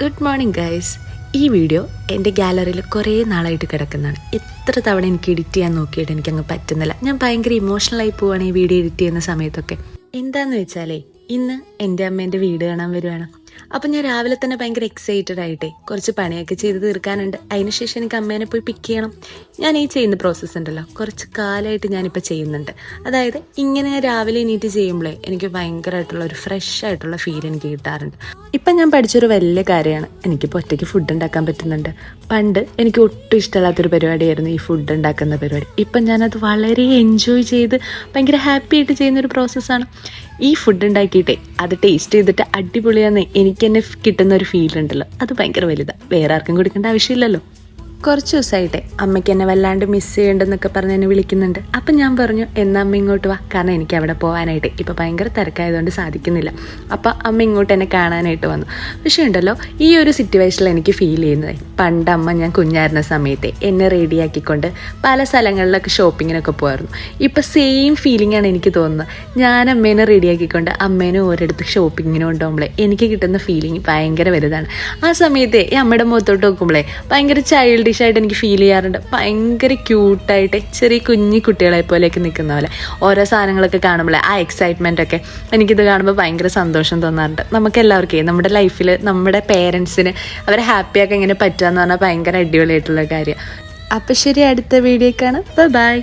Good morning guys. ഈ video എൻ്റെ ഗാലറിയിൽ കുറേ നാളായിട്ട് കിടക്കുന്നതാണ്. എത്ര തവണ എനിക്ക് എഡിറ്റ് ചെയ്യാൻ നോക്കിയിട്ട് എനിക്കങ്ങ് പറ്റുന്നില്ല. ഞാൻ ഭയങ്കര ഇമോഷണലായി പോവാണ് ഈ വീഡിയോ എഡിറ്റ് ചെയ്യുന്ന സമയത്തൊക്കെ. എന്താന്ന് വെച്ചാലേ, ഇന്ന് എൻ്റെ അമ്മേൻ്റെ വീട് കാണാൻ വരുവാണ്. അപ്പം ഞാൻ രാവിലെ തന്നെ ഭയങ്കര എക്സൈറ്റഡ് ആയിട്ടേ കുറച്ച് പണിയൊക്കെ ചെയ്ത് തീർക്കാനുണ്ട്. അതിനുശേഷം എനിക്ക് അമ്മേനെ പോയി പിക്ക് ചെയ്യണം. ഞാൻ ഈ ചെയ്യുന്ന പ്രോസസ്സ് ഉണ്ടല്ലോ, കുറച്ച് കാലമായിട്ട് ഞാനിപ്പോൾ ചെയ്യുന്നുണ്ട്. അതായത് ഇങ്ങനെ ഞാൻ രാവിലെ എണീറ്റ് ചെയ്യുമ്പോഴേ എനിക്ക് ഭയങ്കരമായിട്ടുള്ള ഒരു ഫ്രഷ് ആയിട്ടുള്ള ഫീൽ എനിക്ക് കിട്ടാറുണ്ട്. ഇപ്പം ഞാൻ പഠിച്ചൊരു വലിയ കാര്യമാണ്, എനിക്കിപ്പോൾ ഒറ്റയ്ക്ക് ഫുഡ് ഉണ്ടാക്കാൻ പറ്റുന്നുണ്ട്. പണ്ട് എനിക്ക് ഒട്ടും ഇഷ്ടമില്ലാത്തൊരു പരിപാടിയായിരുന്നു ഈ ഫുഡ് ഉണ്ടാക്കുന്ന പരിപാടി. ഇപ്പം ഞാനത് വളരെ എൻജോയ് ചെയ്ത് ഭയങ്കര ഹാപ്പി ആയിട്ട് ചെയ്യുന്നൊരു പ്രോസസ്സാണ്. ഈ ഫുഡ് ഉണ്ടാക്കിയിട്ടേ അത് ടേസ്റ്റ് ചെയ്തിട്ട് അടിപൊളിയാന്ന് എനിക്ക് തന്നെ കിട്ടുന്ന ഒരു ഫീൽ ഉണ്ടല്ലോ, അത് ഭയങ്കര വലുതാണ്. വേറെ ആർക്കും കൊടുക്കേണ്ട ആവശ്യമില്ലല്ലോ. കുറച്ച് ദിവസമായിട്ടെ അമ്മയ്ക്ക് എന്നെ വല്ലാണ്ട് മിസ് ചെയ്യേണ്ടെന്നൊക്കെ പറഞ്ഞ് എന്നെ വിളിക്കുന്നുണ്ട്. അപ്പം ഞാൻ പറഞ്ഞു, എന്നാ അമ്മ ഇങ്ങോട്ട് വാ, കാരണം എനിക്ക് അവിടെ പോകാനായിട്ട് ഇപ്പോൾ ഭയങ്കര തിരക്കായതുകൊണ്ട് സാധിക്കുന്നില്ല. അപ്പം അമ്മ ഇങ്ങോട്ട് എന്നെ കാണാനായിട്ട് വന്നു. പക്ഷേ ഉണ്ടല്ലോ, ഈ ഒരു സിറ്റുവേഷനിൽ എനിക്ക് ഫീൽ ചെയ്യുന്നത്, പണ്ട് അമ്മ ഞാൻ കുഞ്ഞായിരുന്ന സമയത്തെ എന്നെ റെഡിയാക്കിക്കൊണ്ട് പല സ്ഥലങ്ങളിലൊക്കെ ഷോപ്പിങ്ങിനൊക്കെ പോകുമായിരുന്നു. ഇപ്പം സെയിം ഫീലിംഗ് ആണ് എനിക്ക് തോന്നുന്നത്. ഞാൻ അമ്മേനെ റെഡിയാക്കിക്കൊണ്ട് അമ്മേനെ ഓരോരുത്തർ ഷോപ്പിങ്ങിന് കൊണ്ടുപോകുമ്പോഴേ എനിക്ക് കിട്ടുന്ന ഫീലിംഗ് ഭയങ്കര വലുതാണ്. ആ സമയത്തെ ഈ അമ്മയുടെ മുഖത്തോട്ട് നോക്കുമ്പോഴേ ഭയങ്കര ചൈൽഡിഷ് ആയിട്ട് എനിക്ക് ഫീൽ ചെയ്യാറുണ്ട്. ഭയങ്കര ക്യൂട്ടായിട്ട് ചെറിയ കുഞ്ഞി കുട്ടികളെ പോലെയൊക്കെ നിൽക്കുന്ന പോലെ ഓരോ സാധനങ്ങളൊക്കെ കാണുമ്പോൾ ആ എക്സൈറ്റ്മെൻ്റ് ഒക്കെ എനിക്കിത് കാണുമ്പോൾ ഭയങ്കര സന്തോഷം തോന്നാറുണ്ട്. നമുക്ക് എല്ലാവർക്കും നമ്മുടെ ലൈഫിൽ നമ്മുടെ പേരൻസിന് അവരെ ഹാപ്പിയാക്കി ഇങ്ങനെ പറ്റുക എന്ന് പറഞ്ഞാൽ ഭയങ്കര അടിപൊളിയായിട്ടുള്ള കാര്യം. അപ്പം ശരി, അടുത്ത വീഡിയോ കാണാം. ബൈ.